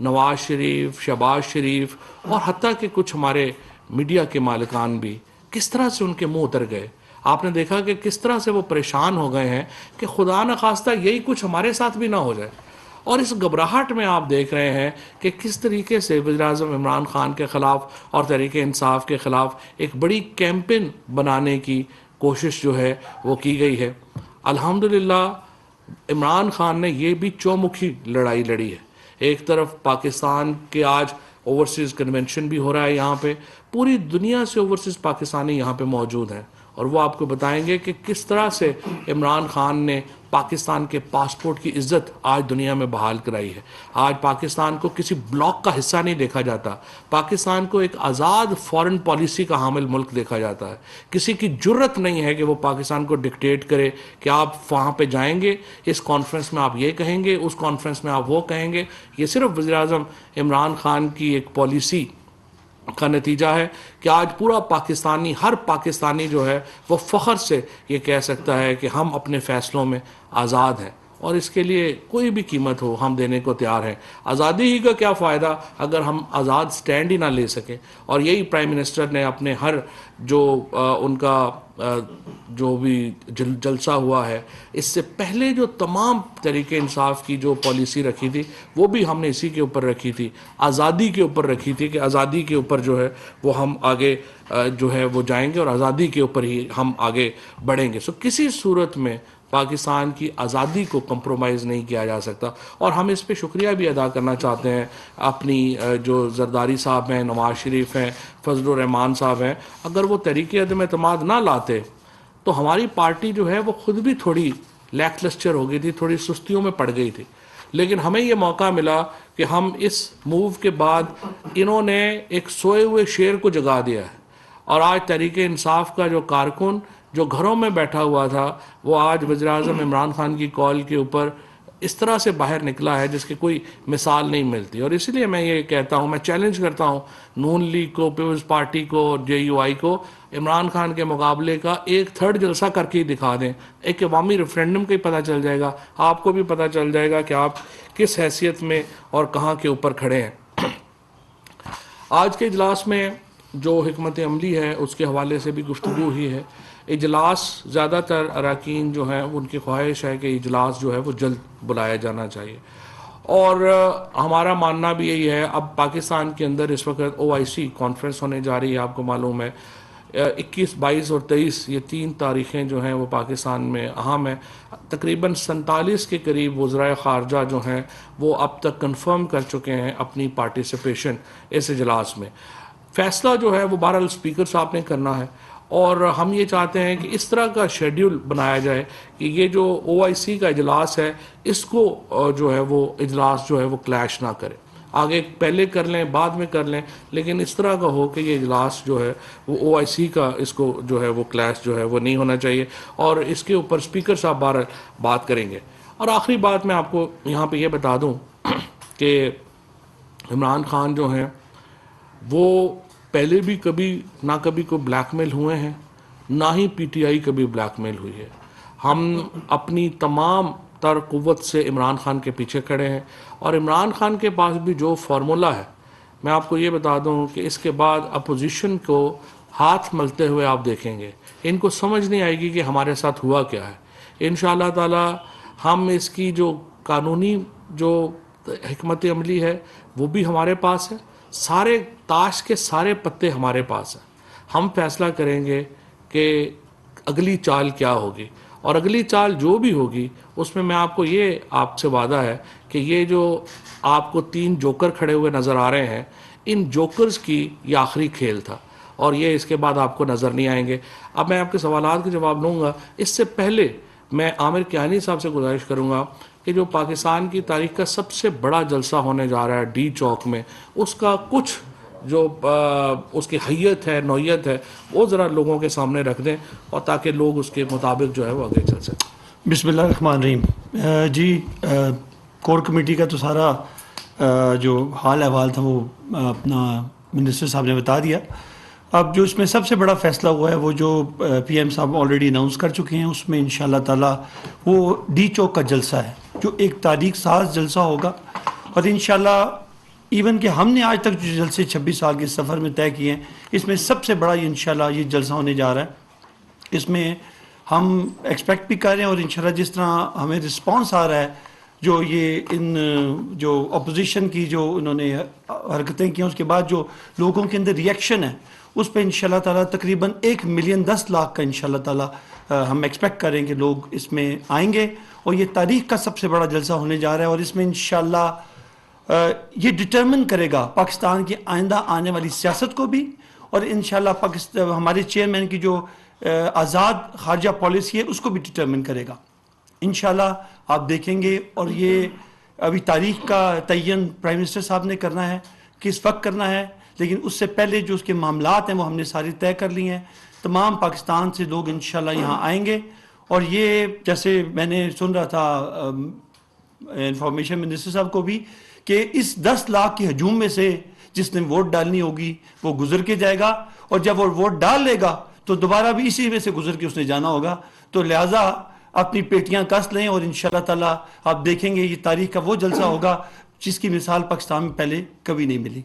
نواز شریف، شہباز شریف اور حتیٰ کہ کچھ ہمارے میڈیا کے مالکان بھی کس طرح سے ان کے منہ اتر گئے. آپ نے دیکھا کہ کس طرح سے وہ پریشان ہو گئے ہیں کہ خدا نخواستہ یہی کچھ ہمارے ساتھ بھی نہ ہو جائے. اور اس گھبراہٹ میں آپ دیکھ رہے ہیں کہ کس طریقے سے وزیراعظم عمران خان کے خلاف اور تحریک انصاف کے خلاف ایک بڑی کیمپین بنانے کی کوشش جو ہے وہ کی گئی ہے. الحمدللہ عمران خان نے یہ بھی چومکھی لڑائی لڑی ہے. ایک طرف پاکستان کے آج اوورسیز کنونشن بھی ہو رہا ہے، یہاں پہ پوری دنیا سے اوورسیز پاکستانی یہاں پہ موجود ہیں، اور وہ آپ کو بتائیں گے کہ کس طرح سے عمران خان نے پاکستان کے پاسپورٹ کی عزت آج دنیا میں بحال کرائی ہے. آج پاکستان کو کسی بلاک کا حصہ نہیں دیکھا جاتا، پاکستان کو ایک آزاد فارن پالیسی کا حامل ملک دیکھا جاتا ہے. کسی کی جرت نہیں ہے کہ وہ پاکستان کو ڈکٹیٹ کرے کہ آپ وہاں پہ جائیں گے، اس کانفرنس میں آپ یہ کہیں گے، اس کانفرنس میں آپ وہ کہیں گے. یہ صرف وزیراعظم عمران خان کی ایک پالیسی کا نتیجہ ہے کہ آج پورا پاکستانی، ہر پاکستانی جو ہے وہ فخر سے یہ کہہ سکتا ہے کہ ہم اپنے فیصلوں میں آزاد ہیں، اور اس کے لیے کوئی بھی قیمت ہو ہم دینے کو تیار ہیں. آزادی ہی کا کیا فائدہ اگر ہم آزاد سٹینڈ ہی نہ لے سکیں. اور یہی پرائم منسٹر نے اپنے ہر جو ان کا جو بھی جلسہ ہوا ہے، اس سے پہلے جو تمام تحریک انصاف کی جو پالیسی رکھی تھی وہ بھی ہم نے اسی کے اوپر رکھی تھی، آزادی کے اوپر رکھی تھی کہ آزادی کے اوپر جو ہے وہ ہم آگے جو ہے وہ جائیں گے اور آزادی کے اوپر ہی ہم آگے بڑھیں گے. کسی صورت میں پاکستان کی آزادی کو کمپرومائز نہیں کیا جا سکتا. اور ہم اس پہ شکریہ بھی ادا کرنا چاہتے ہیں اپنی جو زرداری صاحب ہیں، نواز شریف ہیں، فضل الرحمان صاحب ہیں. اگر وہ تحریک عدم اعتماد نہ لاتے تو ہماری پارٹی جو ہے وہ خود بھی تھوڑی لیک لسٹر ہو گئی تھی، تھوڑی سستیوں میں پڑ گئی تھی. لیکن ہمیں یہ موقع ملا کہ ہم اس موو کے بعد انہوں نے ایک سوئے ہوئے شیر کو جگا دیا ہے، اور آج تحریک انصاف کا جو کارکن جو گھروں میں بیٹھا ہوا تھا وہ آج وزیراعظم عمران خان کی کال کے اوپر اس طرح سے باہر نکلا ہے جس کی کوئی مثال نہیں ملتی. اور اسی لیے میں یہ کہتا ہوں، میں چیلنج کرتا ہوں نون لیگ کو، پیپلز پارٹی کو، جے یو آئی کو، عمران خان کے مقابلے کا 1/3 جلسہ کر کے ہی دکھا دیں. ایک عوامی ریفرینڈم کا ہی پتہ چل جائے گا، آپ کو بھی پتہ چل جائے گا کہ آپ کس حیثیت میں اور کہاں کے اوپر کھڑے ہیں. آج کے اجلاس میں جو حکمت عملی ہے اس کے حوالے سے بھی گفتگو ہی ہے. اجلاس زیادہ تر اراکین جو ہیں ان کی خواہش ہے کہ اجلاس جو ہے وہ جلد بلایا جانا چاہیے، اور ہمارا ماننا بھی یہی ہے. اب پاکستان کے اندر اس وقت OIC کانفرنس ہونے جا رہی ہے، آپ کو معلوم ہے 21، 22 اور 23 یہ 3 تاریخیں جو ہیں وہ پاکستان میں اہم ہیں. تقریباً 47 کے قریب وزرائے خارجہ جو ہیں وہ اب تک کنفرم کر چکے ہیں اپنی پارٹیسپیشن اس اجلاس میں. فیصلہ جو ہے وہ بہرحال اسپیکر صاحب نے کرنا ہے، اور ہم یہ چاہتے ہیں کہ اس طرح کا شیڈیول بنایا جائے کہ یہ جو OIC کا اجلاس ہے اس کو جو ہے وہ اجلاس جو ہے وہ کلیش نہ کرے. آگے پہلے کر لیں بعد میں کر لیں، لیکن اس طرح کا ہو کہ یہ اجلاس جو ہے وہ OIC کا اس کو جو ہے وہ کلیش جو ہے وہ نہیں ہونا چاہیے، اور اس کے اوپر اسپیکر صاحب بہرحال بات کریں گے. اور آخری بات میں آپ کو یہاں پہ یہ بتا دوں کہ عمران خان جو ہیں وہ پہلے بھی کبھی نہ کبھی کوئی بلیک میل ہوئے ہیں، نہ ہی PTI کبھی بلیک میل ہوئی ہے. ہم اپنی تمام تر قوت سے عمران خان کے پیچھے کھڑے ہیں، اور عمران خان کے پاس بھی جو فارمولہ ہے میں آپ کو یہ بتا دوں کہ اس کے بعد اپوزیشن کو ہاتھ ملتے ہوئے آپ دیکھیں گے، ان کو سمجھ نہیں آئے گی کہ ہمارے ساتھ ہوا کیا ہے. انشاءاللہ تعالی ہم اس کی جو قانونی جو حکمت عملی ہے وہ بھی ہمارے پاس ہے، سارے تاش کے سارے پتے ہمارے پاس ہیں. ہم فیصلہ کریں گے کہ اگلی چال کیا ہوگی، اور اگلی چال جو بھی ہوگی اس میں آپ کو یہ آپ سے وعدہ ہے کہ یہ جو آپ کو 3 جوکر کھڑے ہوئے نظر آ رہے ہیں، ان جوکرز کی یہ آخری کھیل تھا، اور یہ اس کے بعد آپ کو نظر نہیں آئیں گے. اب میں آپ کے سوالات کے جواب لوں گا، اس سے پہلے میں عامر کیانی صاحب سے گزارش کروں گا کہ جو پاکستان کی تاریخ کا سب سے بڑا جلسہ ہونے جا رہا ہے ڈی چوک میں، اس کا کچھ جو اس کی حیت ہے، نوعیت ہے، وہ ذرا لوگوں کے سامنے رکھ دیں، اور تاکہ لوگ اس کے مطابق جو ہے وہ آگے چل سکیں. بسم اللہ الرحمن الرحیم. جی کور کمیٹی کا تو سارا جو حال احوال تھا وہ اپنا منسٹر صاحب نے بتا دیا. اب جو اس میں سب سے بڑا فیصلہ ہوا ہے وہ جو PM صاحب آلریڈی اناؤنس کر چکے ہیں، اس میں انشاءاللہ تعالی وہ ڈی چوک کا جلسہ ہے جو ایک تاریخ ساز جلسہ ہوگا، اور انشاءاللہ ایون کہ ہم نے آج تک جو جلسے 26 سال کے سفر میں طے کیے ہیں، اس میں سب سے بڑا یہ انشاءاللہ یہ جلسہ ہونے جا رہا ہے. اس میں ہم ایکسپیکٹ بھی کر رہے ہیں اور انشاءاللہ جس طرح ہمیں رسپانس آ رہا ہے، جو یہ ان جو اپوزیشن کی جو انہوں نے حرکتیں کی ہیں، اس کے بعد جو لوگوں کے اندر ریئیکشن ہے، اس پہ انشاءاللہ تعالیٰ تقریباً 1,10,00,000 کا انشاءاللہ تعالیٰ ہم ایکسپیکٹ کریں کہ لوگ اس میں آئیں گے. اور یہ تاریخ کا سب سے بڑا جلسہ ہونے جا رہا ہے، اور اس میں انشاءاللہ یہ ڈٹرمن کرے گا پاکستان کی آئندہ آنے والی سیاست کو بھی، اور انشاءاللہ ہمارے چیئرمین کی جو آزاد خارجہ پالیسی ہے اس کو بھی ڈٹرمن کرے گا. انشاءاللہ آپ دیکھیں گے. اور یہ ابھی تاریخ کا تعین پرائم منسٹر صاحب نے کرنا ہے، کس وقت کرنا ہے، لیکن اس سے پہلے جو اس کے معاملات ہیں وہ ہم نے سارے طے کر لی ہیں. تمام پاکستان سے لوگ انشاءاللہ یہاں آئیں گے. اور یہ جیسے میں نے سن رہا تھا انفارمیشن منسٹر صاحب کو بھی، کہ اس 10 لاکھ کے ہجوم میں سے جس نے ووٹ ڈالنی ہوگی وہ گزر کے جائے گا، اور جب وہ ووٹ ڈال لے گا تو دوبارہ بھی اسی میں سے گزر کے اس نے جانا ہوگا. تو لہٰذا اپنی پیٹیاں کس لیں، اور انشاءاللہ تعالیٰ آپ دیکھیں گے یہ تاریخ کا وہ جلسہ ہوگا جس کی مثال پاکستان میں پہلے کبھی نہیں ملی.